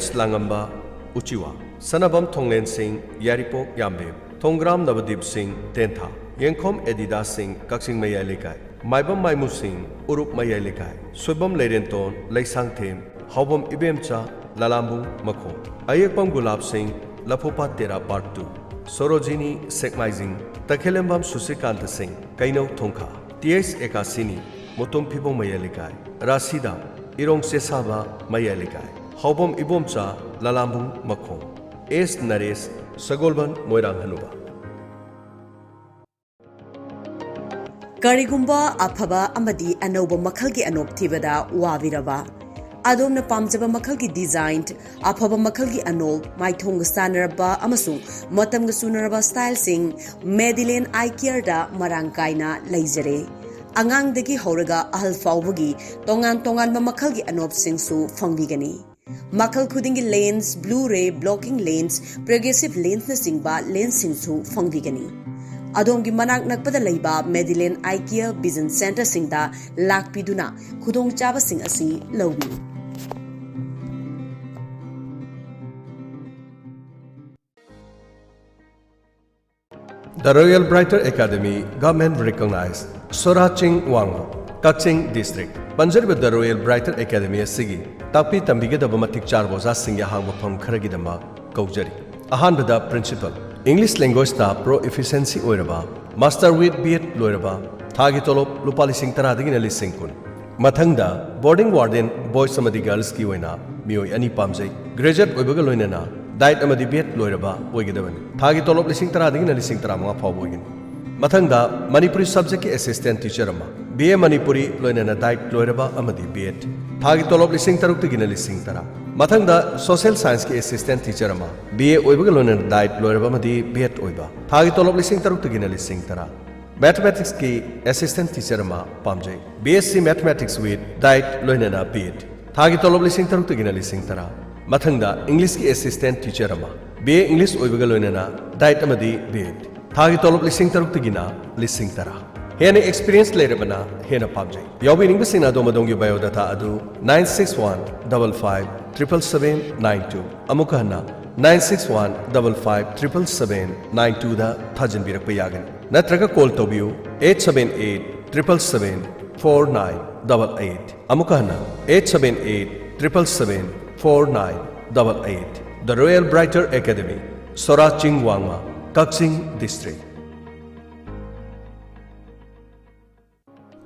James Langamba Uchiwa Sanabam Tonglen Singh Yaripok Yambem Tongram Navadip Singh Tentha Yenkom Edida Singh Kaksing Mayai Lekai Maibam Maimu Singh Urup Mayai Lekai Subam Leirenton Leisang Them Haubam Ibemcha Lalambung Mako Ayekpam Gulab Singh Lapopa Tera Part 2 Sorojini Sekmaizing Takhelembam Susikanta Singh Kaino Tongka T.S. Ekasini Motum Pibom Mayai Lekai Rasida Irong Sesaba Mayai Lekai Haubam Ibomcha Lalambung Mako S. Nares Sagolban Moirang Hanuba Karigumba Aphaba Amadi Anoba Makalgi Anop Tibada Waviraba Adom Pamjaba Makalgi designed Aphaba Makalgi Anol Maithong Sanaraba Amasung Matam Sunaraba Style Sing Medillion Ikea Marangkaina Lazare Angang Degi Horaga Ahal Fawagi Tongan Tongan Makalgi Anop Singsu Fangbigani Makal Kudingi lanes, Blu-ray, blocking lanes, progressive lanes na singba lanes singsu Fangbigani Adongi Manak Nakpada Laiba Medillion Ikea Business Center Singda Lakpiduna Kudong Chaba Sing Asi Lowi The Royal Brighter Academy government recognized Soraching Wang Kaching District Panjab the Royal Brighter Academy Sigi Tapi Tambiga the Bamatik Charboza Singya Hang from Karagidama Kaujari Ahanbada Principal English language ta pro efficiency oiraba master with B.Ed loiraba thagi tolop lupa lising tara dagina lising kun mathangda boarding warden boys amadi girls ki oina mioi ani pamjai graduate oibaga loinana diet amadi B.Ed loiraba oigedabani thagi tolop lising tara dagina lising tara mga phaw oigin mathangda manipuri subject ki assistant teacher ama BA manipuri loinana diet loiraba amadi B.Ed thagi tolop lising taruk dagina lising tara Mathangda social science ki assistant teacher ama BA oibaga loina diet loiraba madi B.Ed oiba thagi tolop lising taruk tagina lising tara mathematics ki assistant teacher ama pamjai BSc mathematics with diet loina B.Ed thagi tolop lising taruk tagina lising tara mathangda english ki assistant teacher ama BA english oibaga loina diet amadi B.Ed thagi tolop lising taruk tagina lising tara Hena experience later bana hena pamjai yawi ning bisina do madong yu biodata adu 9615577792 amukana 9615577792 da thajin birak pa yagan natraga call tobiu 878774988 amukana 878774988 The Royal Brighter Academy Soraching Wangma Kaksing District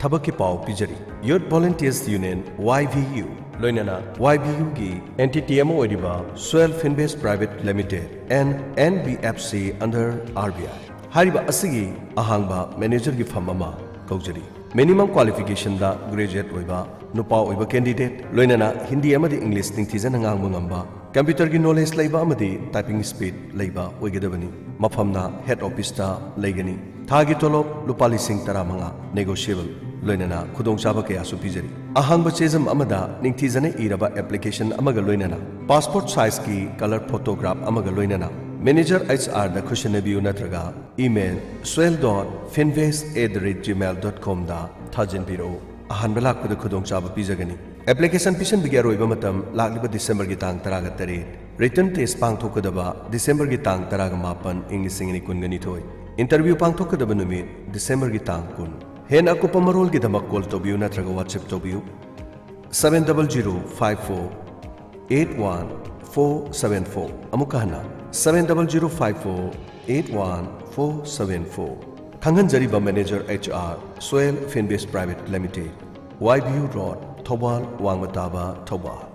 Thabaki Pau Pijari Youth Volunteers Union YVU Loinana YVU gi NTTMO Ediba Swell Finbase Private Limited and NBFC under RBI Hariba Asigi Ahangba Manager gi Famama Kaujari Minimum qualification da graduate oiba nupa oiba candidate loinana Hindi amadi English tingthizan ngang mangamba computer gi knowledge laiba amadi typing speed laiba oigedabani mafamna head office ta laigani thagi tolop lupali sing taramanga negotiable loinana khudong chaba kaya su pijari ahangba chezam amada ningthizane iraba application amaga loinana passport size ki color photograph amaga loinana Manager HR da Kushanebiu natraga email swell.finvest@gmail.com da thajin biro ahan balak kuda khudong chaba pijagani application pisan bigya roiba matam lakliba December gi tang taraga tare written test pang thokadaba December gi tang taraga mapan English singini kungani thoi interview pang thokadaba numit December gi tang kun hen akupa marol gi damak call tobiu natraga WhatsApp tobiu 70054814474 amukahna 70054814474 Kangan Jariba Manager HR Swell Finbase Private Limited YBU Road Thobal Wangmataba Thobal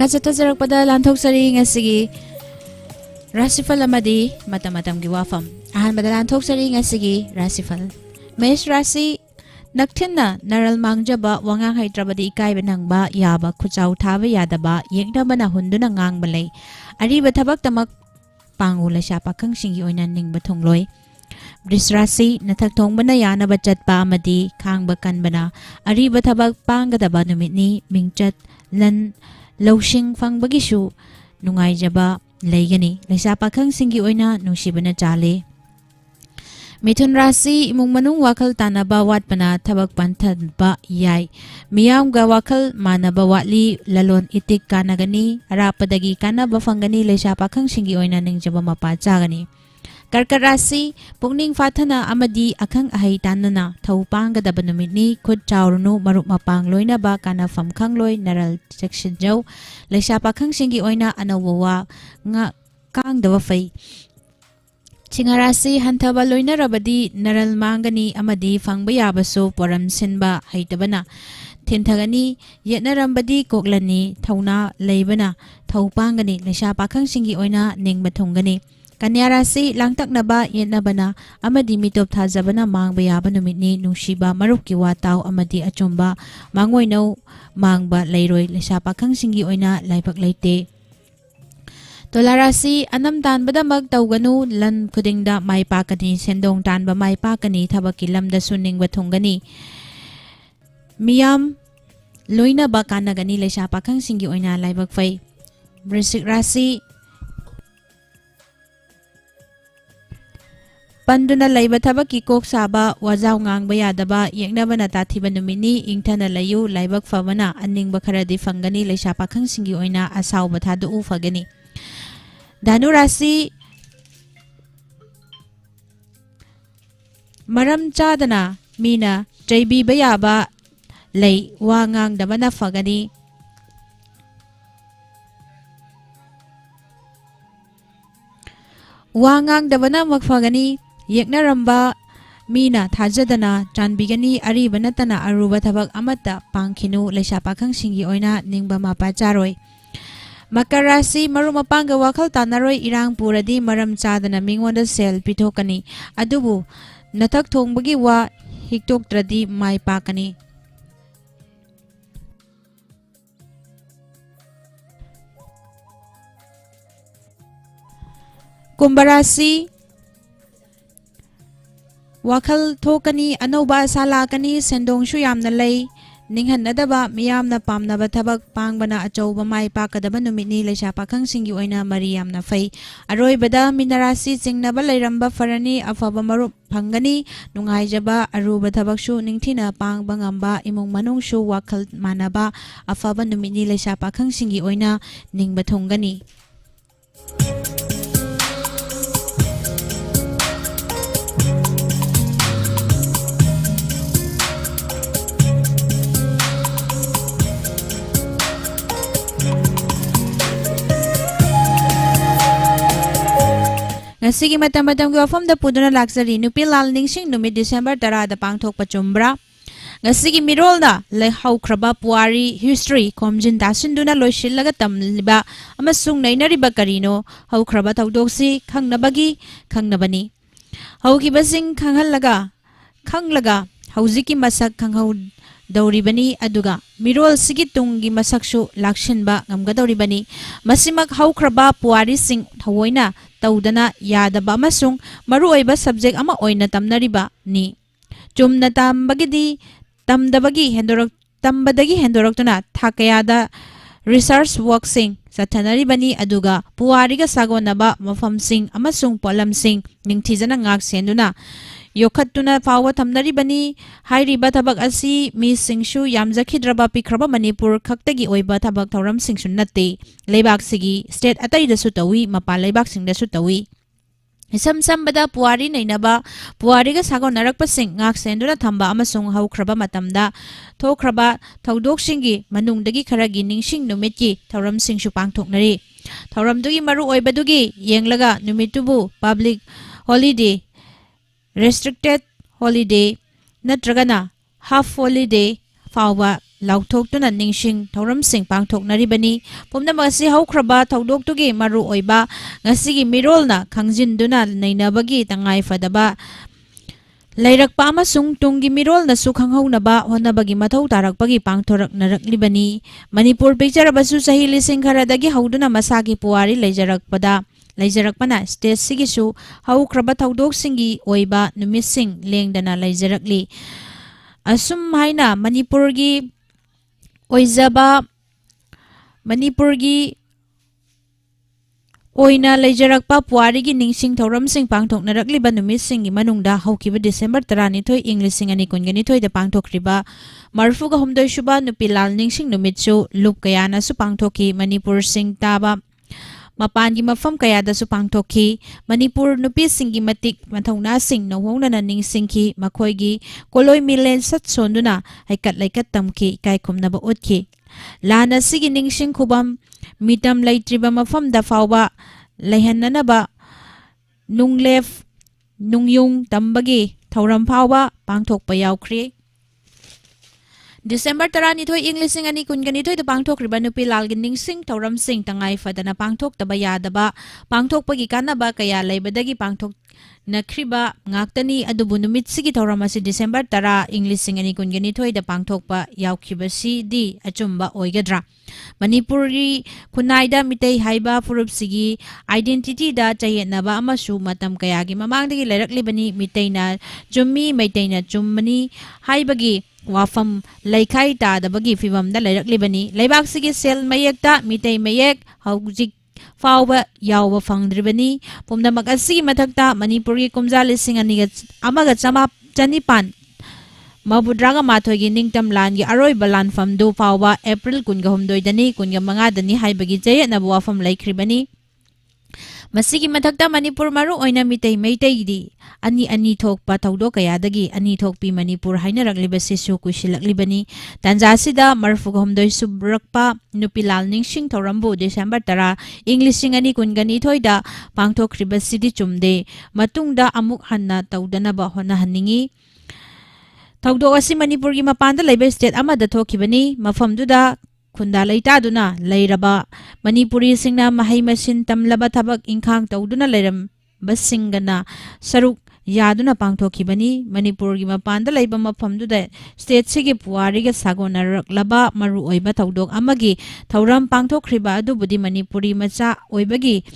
Kazatazarakpada lanthok-sari ngasigi Rashi Phal Amadi Matam gi Wapham. Ahanbada lanthok-sari ngasigi Rashi Phal. Mesh Rashi Naktinna naral mangjaba wangang haitrabadi ikaiba nangba yaba kuchaw thaba yadaba yeknaba na hunduna ngang balay. Ariba tabak tamak pangula siya pakang singi oinan ning batongloy. Brisrasi nathagtong bana yana bachat pa Amadi kang bakan bana. Ariba tabak panggadaba numit ni mingchat lan lawsing fang bagishu nungay jaba laygani. Laysa pakang singi oina nungsibana chale. Mithun Rashi imong manung wakal tanaba wat pana tabak panthan ba yay. Miyam ga wakal manaba watli lalon itik kanagani arapadagi kanaba fangani lesha pakhang singi oina ning jaba mapachagani. Karkar Rashi pungning fathana Amadi akhang ahai tanana thawpang ga dabanumit ni khud chawrunu marup mapang loina ba kana famkhang loi naral section jaw lesha pakhang singi oina anawawa nga kang dawa fai. Chingarasi hantaba loina rabadi naral mangani Amadi fangba yabaso poram sinba haitabana. Tinthagani yetnarambadi koklani thauna leibana thawpangani lesha pakhang singi oina ningbathongani. Kanyarasi langtak naba yetnabana Amadi mitop thajabana mangba yaba numitni nungshiba marupki wataw Amadi achomba mangoinaw mangba leiroi lesha pakhang singi oina laibak leite. Tolarasi anam tan badamak tawganu lan kudingda may pakani sendong tan ba may pakani thabakilam da suning bathongani. Miyam loina ba kanagani lesha pakhang singi oina laibak fay. Brisik Rashi panduna laiba thabaki kok saba wajaw ngang bayadaba yeknaba na tathiba numini ingthana layu laibak fabana aningba kharadi fangani lesha pakhang singi oina asaw bathadu ufagani. Danu Rashi maram chadana mina jaibi bayaba lay wangang dabana fagani. Wangang dabana magfagani yekna ramba mina thajadana chanbigani ariba natana aruba thabak amata pangkhinu lesha pakhang singi oina ningba mapacharoi. Makar Rashi marumapanga wakal tanaroi irang puradi maram chadana mingonda sel pitokani adubu nathak thongbagi wa hiktoktradi mai pakani. Kumbha Rashi wakal thokani anoba salakani sendong shu yamna lay. Ninghan nadaba miyam na pamnaba thabak pangbana achauba mai pakadaba numitni lesha pakhang singi oina mariyam na fay. Aroy bada minarasi singnaba layramba farani afaba marup phangani nungaijaba aruba thabakshu ningthina pangba ngamba imong manungshu wakal manaba afaba numitni lesha pakhang singi oina ningba thongani. Ngasigi matam gi Wapham da puduna laksari nupi lal ningsing numit December 10 da pangthok pachumbra. Ngasigi mirol da le haukraba puari history komjin dasinduna loisillaga tamliba amasung nainariba karino haukraba tawdoksi khangnabani. Haukibasing khanghallaga hauziki masak khanghau dauribani aduga mirol sigi tungi masaksu lakshinba ngamgadoribani. Masimak haukraba puari sing thawoina tawdana yadaba amasung maruoiba subject ama oina tamnariba ni. Chumna tambagidi tamdabagi tambadagi hendoroktuna thakayada research work sing sathanaribani aduga puariga sagonaba mafamsing amasung polamsing ningthijana ngak senduna yokhattuna fawa thamnaribani. Hairiba thabak asi mi singshu yamjakhidraba pikraba Manipur khaktagi oiba thabak thoram singsu natte leibak sigi state atai da su tawi mapa leibak sing da su tawi. Isam bada puari nainaba puari ga sagon narakpa sing ngak senduna thamba amasung haukraba matamda thokraba thaudok singi manungdagi kharagi ningsing numitki thoram singshu pangthoknari. Thoramdugi maru oibadugi yenglaga numitubu public holiday restricted holiday natragana half holiday fawba ꯂꯥꯎꯊꯣꯛꯇꯨꯅ ꯅꯤꯡꯁꯤꯡ ꯊꯧꯔꯝꯁꯤꯡ ꯄꯥꯡꯊꯣꯛꯅꯔꯤꯕꯅꯤ ꯄꯨꯝꯅꯃꯛ ꯑꯁꯤ ꯍꯧꯈ꯭ꯔꯕ ꯊꯧꯗꯣꯛꯇꯨꯒꯤ ꯃꯔꯨꯑꯣꯏꯕ ꯉꯁꯤꯒꯤ ꯃꯤꯔꯣꯜꯅ ꯈꯪꯖꯤꯟꯗꯨꯅ ꯅꯩꯅꯕꯒꯤ ꯇꯉꯥꯏꯐꯗꯕ ꯂꯩꯔꯛꯄ ꯑꯃꯁꯨꯡ ꯇꯨꯡꯒꯤ ꯃꯤꯔꯣꯜꯅꯁꯨ ꯈꯪꯍꯧꯅꯕ ꯍꯣꯠꯅꯕꯒꯤ ꯃꯊꯧ ꯇꯥꯔꯛꯄꯒꯤ ꯄꯥꯡꯊꯣꯔꯛꯅꯔꯛꯂꯤꯕꯅꯤ ꯃꯅꯤꯄꯨꯔ ꯄꯤꯛꯆꯔꯕꯁꯨ ꯆꯍꯤ ꯂꯤꯁꯤꯡ ꯈꯔꯗꯒꯤ ꯍꯧꯗꯨꯅ ꯃꯁꯥꯒꯤ ꯄꯨꯋꯥꯔꯤ ꯂꯩꯖꯔꯛꯄꯅ ꯁ꯭ꯇꯦꯠꯁꯤꯒꯤꯁꯨ ꯍꯧꯈ꯭ꯔꯕ ꯊꯧꯗꯣꯛꯁꯤꯡꯒꯤ ꯑꯣꯏꯕ ꯅꯨꯃꯤꯠꯁꯤꯡ ꯂꯦꯡꯗꯅ ꯂꯩꯖꯔꯛꯂꯤ ꯑꯁꯨꯝ ꯍꯥꯏꯅ ꯃꯅꯤꯄꯨꯔꯒꯤ ꯑꯣꯏꯅ ꯂꯩꯖꯔꯛꯄ ꯄꯨꯋꯥꯔꯤꯒꯤ ꯅꯤꯡꯁꯤꯡ ꯊꯧꯔꯝꯁꯤꯡ ꯄꯥꯡꯊꯣꯛꯅꯔꯛꯂꯤꯕ ꯅꯨꯃꯤꯠꯁꯤꯡꯒꯤ ꯃꯅꯨꯡꯗ ꯍꯧꯈꯤꯕ ꯗꯤꯁꯦꯝꯕꯔ 12 ꯏꯪ 2022ꯗ ꯄꯥꯡꯊꯣꯛꯈꯤꯕ 39 ꯁꯨꯕ ꯅꯨꯄꯤ ꯂꯥꯜ ꯅꯤꯡꯁꯤꯡ ꯅꯨꯃꯤꯠꯁꯨ ꯂꯨꯞ ꯀꯌꯥꯅꯁꯨ ꯄꯥꯡꯊꯣꯛꯈꯤ ꯃꯅꯤꯄꯨꯔꯁꯤꯡ ꯇꯥꯕ ꯃꯄꯥꯟꯒꯤ ꯃꯐꯝ ꯀꯌꯥꯗꯁꯨ ꯄꯥꯡꯊꯣꯛꯈꯤ ꯃꯅꯤꯄꯨꯔ ꯅꯨꯄꯤꯁꯤꯡꯒꯤ ꯃꯇꯤꯛ ꯃꯊꯧꯅꯥꯁꯤꯡ ꯅꯧꯍꯧꯅꯅ ꯅꯤꯡꯁꯤꯡꯈꯤ ꯃꯈꯣꯏꯒꯤ ꯀꯣꯂꯣꯏ ꯃꯤꯂꯦꯟ ꯁꯠ ꯁꯣꯟꯗꯨꯅ ꯍꯩꯀꯠ ꯂꯩꯀꯠ ꯇꯝꯈꯤ ꯏꯀꯥꯏ ꯈꯨꯝꯅꯕ ꯎꯠꯈꯤ ꯂꯥꯟ ꯑꯁꯤꯒꯤ ꯅꯤꯡꯁꯤꯡ ꯈꯨꯕꯝ ꯃꯤꯇꯝ ꯂꯩꯇ꯭ꯔꯤꯕ ꯃꯐꯝꯗ ꯐꯥꯎꯕ ꯂꯩꯍꯟꯅꯅꯕ ꯅꯨꯡꯂꯦꯞ ꯅꯨꯡꯌꯨꯡ ꯇꯝꯕꯒꯤ ꯊꯧꯔꯝ ꯐꯥꯎꯕ ꯄꯥꯡꯊꯣꯛꯄ ꯌꯥꯎꯈ꯭ꯔꯤ ꯗꯤꯁꯦꯝꯕꯔ 12 ꯏꯪ 2022ꯗ ꯄꯥꯡꯊꯣꯛꯈ꯭ꯔꯤꯕ ꯅꯨꯄꯤ ꯂꯥꯜꯒꯤ ꯅꯤꯡꯁꯤꯡ ꯊꯧꯔꯝꯁꯤꯡ ꯇꯉꯥꯏ ꯐꯗꯅ ꯄꯥꯡꯊꯣꯛꯇꯕ ꯌꯥꯗꯕ ꯄꯥꯡꯊꯣꯛꯄꯒꯤ ꯀꯥꯟꯅꯕ ꯀꯌꯥ ꯂꯩꯕꯗꯒꯤ ꯄꯥꯡꯊꯣꯛꯅꯈ꯭ꯔꯤꯕ ꯉꯥꯛꯇꯅꯤ ꯑꯗꯨꯕꯨ ꯅꯨꯃꯤꯠꯁꯤꯒꯤ ꯊꯧꯔꯝ ꯑꯁꯤ ꯗꯤꯁꯦꯝꯕꯔ 10 ꯏꯪ 2022ꯗ ꯄꯥꯡꯊꯣꯛꯄ ꯌꯥꯎꯈꯤꯕꯁꯤꯗꯤ ꯑꯆꯨꯝꯕ ꯑꯣꯏꯒꯗ꯭ꯔꯥ ꯃꯅꯤꯄꯨꯔꯤ ꯈꯨꯟꯅꯥꯏꯗ ꯃꯤꯇꯩ ꯍꯥꯏꯕ ꯐꯨꯔꯨꯞꯁꯤꯒꯤ ꯑꯥꯏꯗꯦꯟꯇꯤꯇꯤꯗ ꯆꯌꯦꯠꯅꯕ ꯑꯃꯁꯨ ꯃꯇꯝ ꯀꯌꯥꯒꯤ ꯃꯃꯥꯡꯗꯒꯤ ꯂꯩꯔꯛꯂꯤꯕꯅꯤ ꯃꯤꯇꯩꯅ ꯆꯨꯝꯃꯤ ꯃꯩꯇꯩꯅ ꯆꯨꯝꯕꯅꯤ ꯍꯥꯏꯕꯒꯤ ꯋꯥꯐꯝ ꯂꯩꯈꯥꯏ ꯇꯥꯗꯕꯒꯤ ꯐꯤꯚꯝꯗ ꯂꯩꯔꯛꯂꯤꯕꯅꯤ ꯂꯩꯕꯥꯛꯁꯤꯒꯤ ꯁꯦꯜ ꯃꯌꯦꯛꯇ ꯃꯤꯇꯩ ꯃꯌꯦꯛ ꯍꯧꯖꯤꯛ ꯐꯥꯎꯕ ꯌꯥꯎꯕ ꯐꯪꯗ꯭ꯔꯤꯕꯅꯤ ꯄꯨꯝꯅꯃꯛ ꯑꯁꯤꯒꯤ ꯃꯊꯛꯇ ꯃꯅꯤꯄꯨꯔꯒꯤ ꯀꯨꯝꯖꯥ 1962ꯒꯤ ꯅꯤꯡꯇꯝ ꯂꯥꯟꯒꯤ ꯑꯔꯣꯏꯕ ꯂꯥꯟꯐꯝꯗꯨ ꯐꯥꯎꯕ ꯑꯦꯄ꯭ꯔꯤꯜ 18ꯗꯅꯤ 15ꯗꯅꯤ ꯍꯥꯏꯕꯒꯤ ꯆꯌꯦꯠꯅꯕ ꯋꯥꯐꯝ ꯂꯩꯈ꯭ꯔꯤꯕꯅꯤ ꯃꯁꯤꯒꯤ ꯃꯊꯛꯇ ꯃꯅꯤꯄꯨꯔ ꯃꯔꯨ ꯑꯣꯏꯅ ꯃꯤꯇꯩ ꯃꯩꯇꯩꯒꯤꯗꯤ ꯑꯅꯤ ꯊꯣꯛꯄ ꯊꯧꯗꯣꯛ ꯀꯌꯥꯗꯒꯤ ꯑꯅꯤ ꯊꯣꯛꯄꯤ ꯃꯅꯤꯄꯨꯔ ꯍꯥꯏꯅꯔꯛꯂꯤꯕꯁꯤꯁꯨ ꯀꯨꯏꯁꯤꯜꯂꯛꯂꯤꯕꯅꯤ ꯇꯥꯟꯖꯥꯁꯤꯗ 38 ꯁꯨꯔꯛꯄ ꯅꯨꯄꯤ ꯂꯥꯜ ꯅꯤꯡꯁꯤꯡ ꯊꯧꯔꯝꯕꯨ ꯗꯤꯁꯦꯝꯕꯔ 10 ꯏꯪ 2022ꯗ ꯄꯥꯡꯊꯣꯛꯈ꯭ꯔꯤꯕꯁꯤꯗꯤ ꯆꯨꯝꯗꯦ ꯃꯇꯨꯡꯗ ꯑꯃꯨꯛ ꯍꯟꯅ ꯇꯧꯗꯅꯕ ꯍꯣꯠꯅꯍꯟꯅꯤꯡꯉꯤ ꯊꯧꯗꯣꯛ ꯑꯁꯤ ꯃꯅꯤꯄꯨꯔꯒꯤ ꯃꯄꯥꯟꯗ ꯂꯩꯕ ꯁ꯭ꯇꯦꯠ ꯑꯃꯗ ꯊꯣꯛꯈꯤꯕꯅꯤ ꯃꯐꯝꯗꯨꯗ ꯈꯨꯟꯗꯥ ꯂꯩꯇꯥꯗꯨꯅ ꯂꯩꯔꯕ ꯃꯅꯤꯄꯨꯔꯤꯁꯤꯡꯅ ꯃꯍꯩ ꯃꯁꯤꯡ ꯇꯝꯂꯕ ꯊꯕꯛ ꯏꯪꯈꯥꯡ ꯇꯧꯗꯨꯅ ꯂꯩꯔꯝꯕꯁꯤꯡꯒꯅ ꯁꯔꯨꯛ ꯌꯥꯗꯨꯅ ꯄꯥꯡꯊꯣꯛꯈꯤꯕꯅꯤ ꯃꯅꯤꯄꯨꯔꯒꯤ ꯃꯄꯥꯟꯗ ꯂꯩꯕ ꯃꯐꯝꯗꯨꯗ ꯁ꯭ꯇꯦꯠꯁꯤꯒꯤ ꯄꯨꯋꯥꯔꯤꯒ ꯁꯥꯒꯣꯟꯅꯔꯛꯂꯕ ꯃꯔꯨꯑꯣꯏꯕ ꯊꯧꯗꯣꯛ ꯑꯃꯒꯤ ꯊꯧꯔꯝ ꯄꯥꯡꯊꯣꯛꯈ꯭ꯔꯤꯕ ꯑꯗꯨꯕꯨꯗꯤ ꯃꯅꯤꯄꯨꯔꯤ ꯃꯆꯥ ꯑꯣꯏꯕꯒꯤ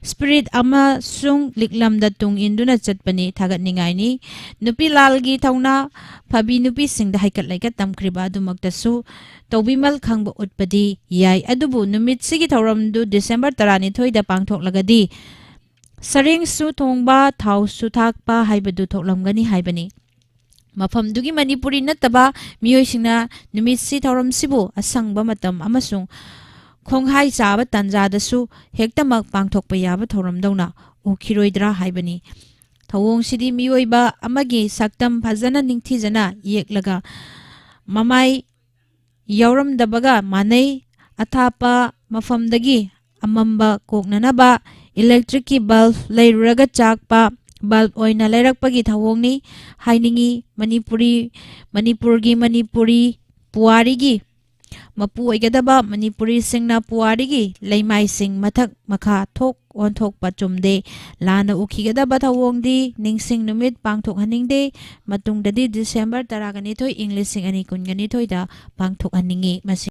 ꯁ꯭ꯄꯤꯔꯤꯠ ꯑꯃꯁꯨꯡ ꯂꯤꯛꯂꯝꯗ ꯇꯨꯡ ꯏꯟꯗꯨꯅ ꯆꯠꯄꯅꯤ ꯊꯥꯒꯠꯅꯤꯡꯉꯥꯏꯅꯤ ꯅꯨꯄꯤ ꯂꯥꯜꯒꯤ ꯊꯧꯅꯥ ꯐꯕꯤ ꯅꯨꯄꯤꯁꯤꯡꯗ ꯍꯩꯀꯠ ꯂꯩꯀꯠ ꯇꯝꯈ꯭ꯔꯤꯕ ꯑꯗꯨꯃꯛꯇꯁꯨ ꯇꯧꯕꯤꯃꯜ ꯈꯪꯕ ꯎꯠꯄꯗꯤ ꯌꯥꯏ ꯑꯗꯨꯕꯨ ꯅꯨꯃꯤꯠꯁꯤꯒꯤ ꯊꯧꯔꯝꯗꯨ ꯗꯤꯁꯦꯝꯕꯔ 12ꯗ ꯄꯥꯡꯊꯣꯛꯂꯒꯗꯤ ꯁꯔꯦꯡꯁꯨ ꯊꯣꯡꯕ ꯊꯥꯎꯁꯨ ꯊꯥꯛꯄ ꯍꯥꯏꯕꯗꯨ ꯊꯣꯛꯂꯝꯒꯅꯤ ꯍꯥꯏꯕꯅꯤ ꯃꯐꯝꯗꯨꯒꯤ ꯃꯅꯤꯄꯨꯔꯤ ꯅꯠꯇꯕ ꯃꯤꯑꯣꯏꯁꯤꯡꯅ ꯅꯨꯃꯤꯠꯁꯤ ꯊꯧꯔꯝꯁꯤꯕꯨ ꯑꯁꯪꯕ ꯃꯇꯝ ꯑꯃꯁꯨꯡ ꯈꯣꯡꯍꯥꯏ ꯆꯥꯕ ꯇꯥꯟꯖꯥꯗꯁꯨ ꯍꯦꯛꯇꯃꯛ ꯄꯥꯡꯊꯣꯛꯄ ꯌꯥꯕ ꯊꯧꯔꯝꯗꯧꯅ ꯎꯈꯤꯔꯣꯏꯗ꯭ꯔꯥ ꯍꯥꯏꯕꯅꯤ ꯊꯧꯑꯣꯡꯁꯤꯗꯤ ꯃꯤꯑꯣꯏꯕ ꯑꯃꯒꯤ ꯁꯛꯇꯝ ꯐꯖꯅ ꯅꯤꯡꯊꯤꯖꯅ ꯌꯦꯛꯂꯒ ꯃꯃꯥꯏ ꯌꯥꯎꯔꯝꯗꯕꯒ ꯃꯥꯟꯅꯩ ꯑꯊꯥꯞꯄ ꯃꯐꯝꯗꯒꯤ ꯑꯃꯝꯕ ꯀꯣꯛꯅꯅꯕ ꯏꯂꯦꯛꯇ꯭ꯔꯤꯛꯀꯤ ꯕꯜꯕ ꯂꯩꯔꯨꯔꯒ ꯆꯥꯛꯄ ꯕꯜꯕ ꯑꯣꯏꯅ ꯂꯩꯔꯛꯄꯒꯤ ꯊꯧꯑꯣꯡꯅꯤ ꯍꯥꯏꯅꯤꯡꯉꯤ ꯃꯅꯤꯄꯨꯔꯤ ꯄꯨꯋꯥꯔꯤꯒꯤ ꯃꯄꯨ ꯑꯣꯏꯒꯗꯕ ꯃꯅꯤꯄꯨꯔꯤꯁꯤꯡꯅ ꯄꯨꯋꯥꯔꯤꯒꯤ ꯂꯩꯃꯥꯏꯁꯤꯡ ꯃꯊꯛ ꯃꯈꯥ ꯊꯣꯛ ꯑꯣꯟꯊꯣꯛꯄ ꯆꯨꯝꯗꯦ ꯂꯥꯟꯅ ꯎꯈꯤꯒꯗꯕ ꯊꯧꯑꯣꯡꯗꯤ ꯅꯤꯡꯁꯤꯡ ꯅꯨꯃꯤꯠ ꯄꯥꯡꯊꯣꯛꯍꯟꯅꯤꯡꯗꯦ ꯃꯇꯨꯡꯗꯗꯤ ꯗꯤꯁꯦꯝꯕꯔ 12 ꯏꯪ 2022ꯗ ꯄꯥꯡꯊꯣꯛꯍꯟꯅꯤꯡꯉꯤ ꯃꯁꯤ